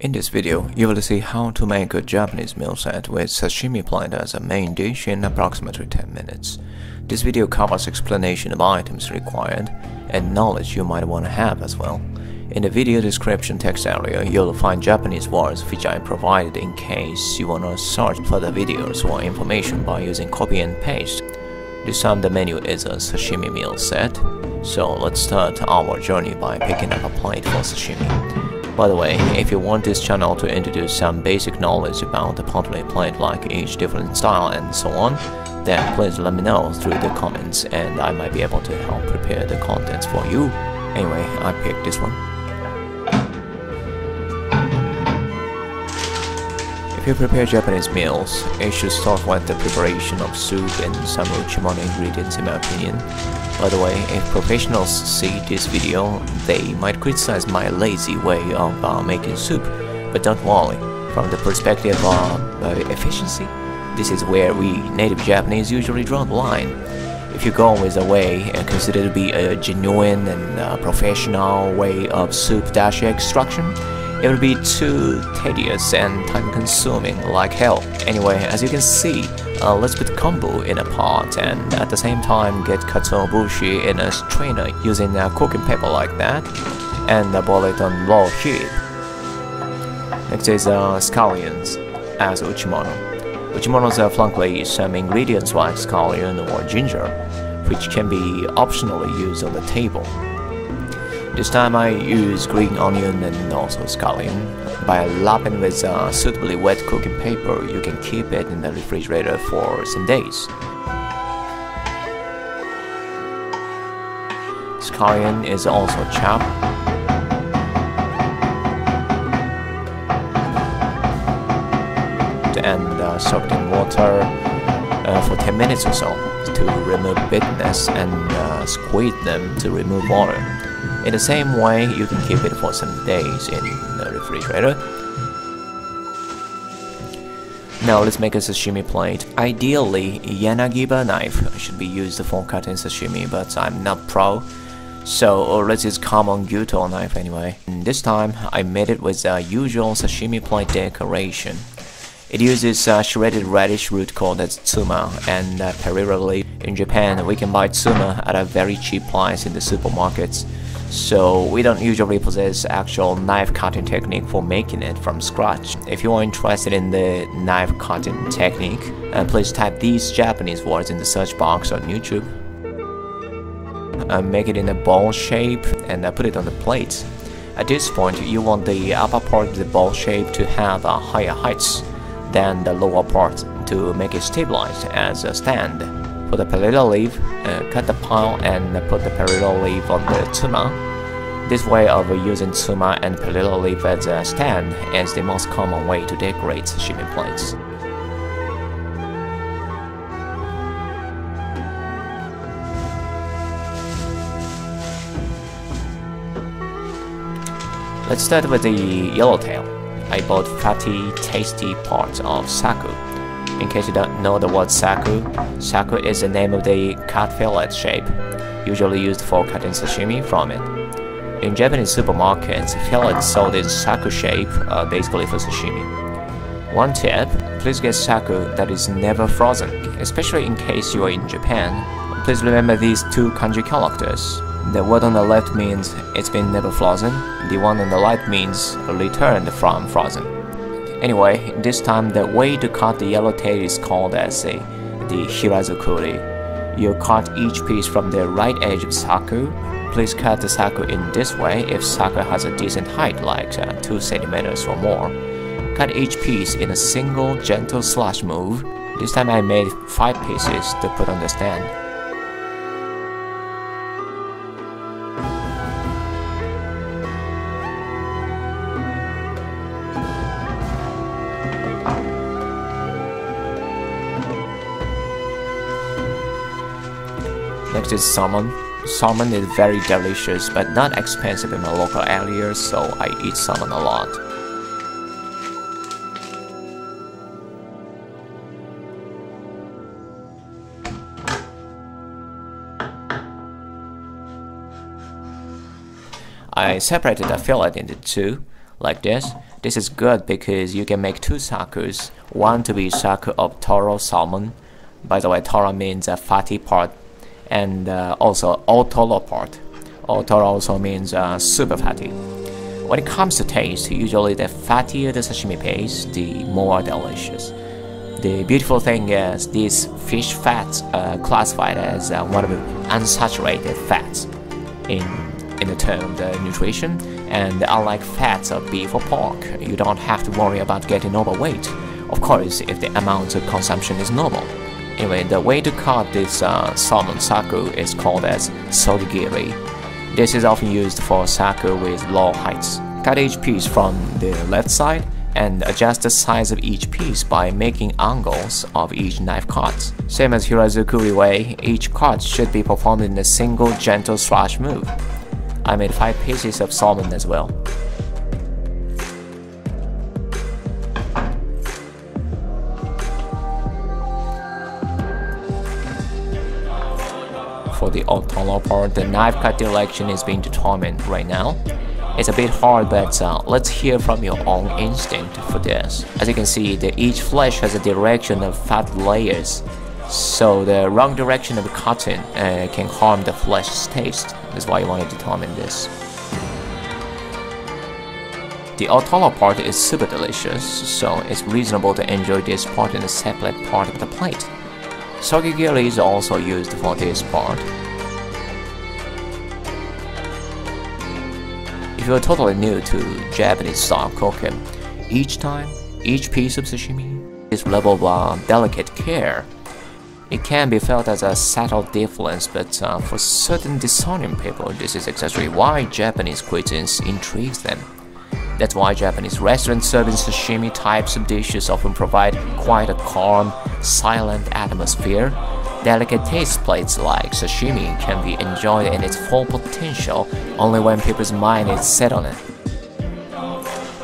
In this video, you will see how to make a Japanese meal set with sashimi plate as a main dish in approximately 10 minutes. This video covers explanation of items required and knowledge you might want to have as well. In the video description text area, you'll find Japanese words which I provided in case you want to search further videos or information by using copy and paste. This time the menu is a sashimi meal set, so let's start our journey by picking up a plate for sashimi. By the way, if you want this channel to introduce some basic knowledge about the pottery plate like each different style and so on, then please let me know through the comments and I might be able to help prepare the contents for you. Anyway, I picked this one. If you prepare Japanese meals, you should start with the preparation of soup and some uchi mono ingredients in my opinion. By the way, if professionals see this video, they might criticize my lazy way of making soup, but don't worry, from the perspective of efficiency, this is where we native Japanese usually draw the line. If you go with a way considered to be a genuine and professional way of soup dashi extraction, it will be too tedious and time-consuming like hell. Anyway, as you can see, let's put kombu in a pot and at the same time get katsuobushi in a strainer using a cooking paper like that and boil it on low heat. Next is scallions as uchi mono. Uchi monos flankly use some ingredients like scallion or ginger, which can be optionally used on the table. This time I use green onion and also scallion. By lapping with suitably wet cooking paper, you can keep it in the refrigerator for some days. Scallion is also chopped. And soaked in water for 10 minutes or so to remove bitterness and squeeze them to remove water. In the same way, you can keep it for some days in the refrigerator. Now let's make a sashimi plate. Ideally, Yanagiba knife should be used for cutting sashimi, but I'm not pro, so let's use common Gyutou knife anyway. And this time, I made it with the usual sashimi plate decoration. It uses shredded radish root called as tsuma, and periodically in Japan we can buy tsuma at a very cheap price in the supermarkets. So we don't usually possess actual knife cutting technique for making it from scratch. If you are interested in the knife cutting technique, please type these Japanese words in the search box on YouTube. Make it in a bowl shape and put it on the plate. At this point, you want the upper part of the bowl shape to have higher heights than the lower part to make it stabilized as a stand. For the paleta leaf, cut the pile and put the paleta leaf on the tsuma. This way of using tsuma and paleta leaf as a stand is the most common way to decorate sashimi plates. Let's start with the yellowtail. I bought fatty, tasty parts of saku. In case you don't know the word saku, saku is the name of the cut fillet shape, usually used for cutting sashimi from it. In Japanese supermarkets, fillets sold in saku shape are basically for sashimi. One tip, please get saku that is never frozen, especially in case you are in Japan. Please remember these two kanji characters. The word on the left means it's been never frozen, the one on the right means returned from frozen. Anyway, this time the way to cut the yellowtail is called as the hirazukuri. You cut each piece from the right edge of saku. Please cut the saku in this way if saku has a decent height like 2 centimeters or more. Cut each piece in a single gentle slash move. This time I made 5 pieces to put on the stand. Next is salmon. Salmon is very delicious but not expensive in my local area, so I eat salmon a lot. I separated the fillet into two, like this. This is good because you can make 2 sakus, one to be saku of toro salmon. By the way, toro means a fatty part, and also otoro part. Otoro also means super fatty. When it comes to taste, usually the fattier the sashimi paste, the more delicious. The beautiful thing is these fish fats are classified as one of the unsaturated fats in the term of the nutrition, and unlike fats of beef or pork, you don't have to worry about getting overweight, of course if the amount of consumption is normal. Anyway, the way to cut this salmon saku is called as sogi giri. This is often used for saku with low heights. Cut each piece from the left side and adjust the size of each piece by making angles of each knife cut. Same as hirazukuri way, each cut should be performed in a single gentle slash move. I made 5 pieces of salmon as well. For the otoro part, the knife cut direction is being determined right now. It's a bit hard, but let's hear from your own instinct for this. As you can see, each flesh has a direction of fat layers, so the wrong direction of cutting can harm the flesh's taste. That's why you want to determine this. The otoro part is super delicious, so it's reasonable to enjoy this part in a separate part of the plate. Sogi giri is also used for this part. If you're totally new to Japanese style cooking, each piece of sashimi is level of delicate care. It can be felt as a subtle difference, but for certain discerning people, this is exactly why Japanese cuisines intrigues them. That's why Japanese restaurants serving sashimi types of dishes often provide quite a calm, silent atmosphere. Delicate taste plates like sashimi can be enjoyed in its full potential only when people's mind is set on it.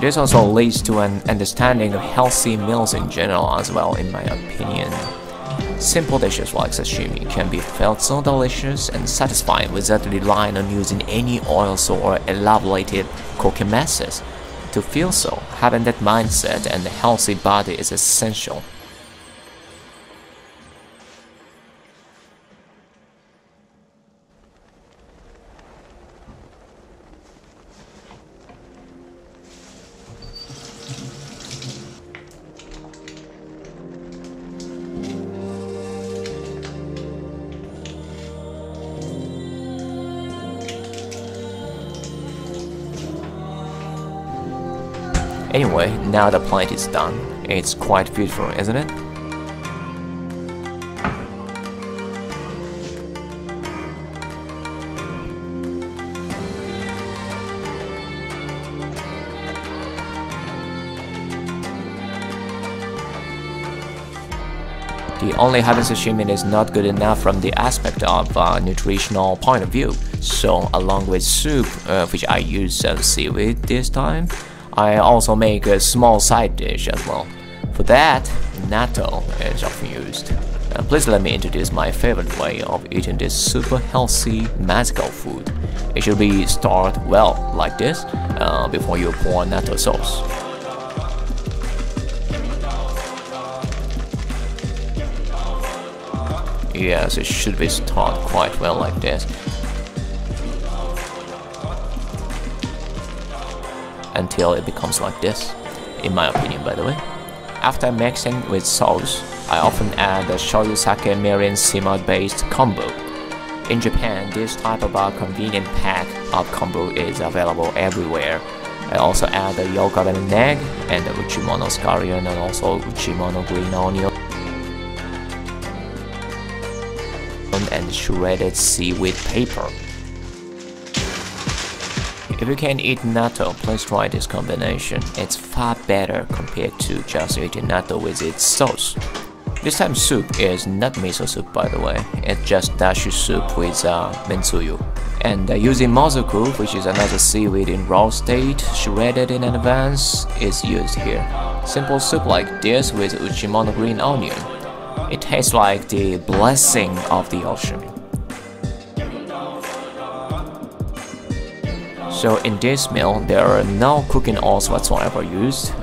This also leads to an understanding of healthy meals in general as well, in my opinion. Simple dishes like sashimi can be felt so delicious and satisfying without relying on using any oils or elaborated cooking methods. To feel so, having that mindset and a healthy body is essential. Anyway, now the plate is done. It's quite beautiful, isn't it? The only having sashimi is not good enough from the aspect of nutritional point of view. So along with soup, which I use some seaweed this time, I also make a small side dish as well. For that, natto is often used. Please let me introduce my favorite way of eating this super healthy, magical food. It should be stirred well, like this, before you pour natto sauce. Yes, it should be stirred quite well like this. Until it becomes like this, in my opinion, by the way. After mixing with sauce, I often add a shoyu sake mirin simmered based kombu. In Japan, this type of convenient pack of kombu is available everywhere. I also add the yolk of an egg and the uchi mono scallion and also uchi mono green onion and shredded seaweed paper. If you can eat natto, please try this combination. It's far better compared to just eating natto with its sauce. This time soup is not miso soup, by the way. It's just dashi soup with mentsuyu. And using mozoku, which is another seaweed in raw state, shredded in advance, is used here. Simple soup like this with uchi mono green onion. It tastes like the blessing of the ocean. So in this meal, there are no cooking oils whatsoever used,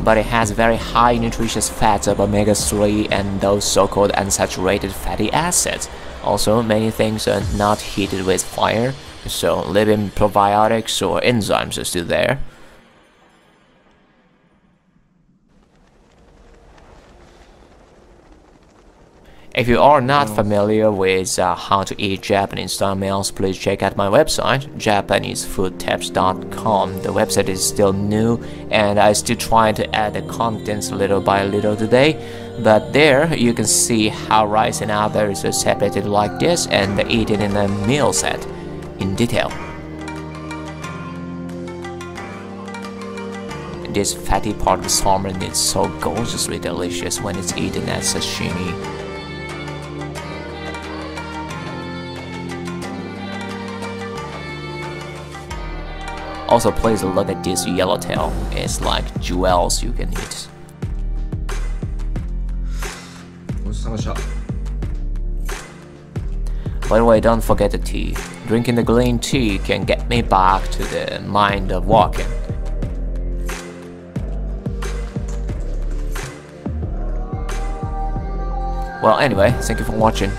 but it has very high nutritious fats of omega-3 and those so-called unsaturated fatty acids. Also, many things are not heated with fire, so living probiotics or enzymes are still there. If you are not familiar with how to eat Japanese-style meals, please check out my website, JapaneseFoodTips.com. The website is still new, and I still try to add the contents little by little today. But there, you can see how rice and others are separated like this and eaten in a meal set in detail. This fatty part of the salmon is so gorgeously delicious when it's eaten as sashimi. Also, please look at this yellowtail. It's like jewels you can eat. By the way, don't forget the tea. Drinking the green tea can get me back to the mind of walking. Well, anyway, thank you for watching.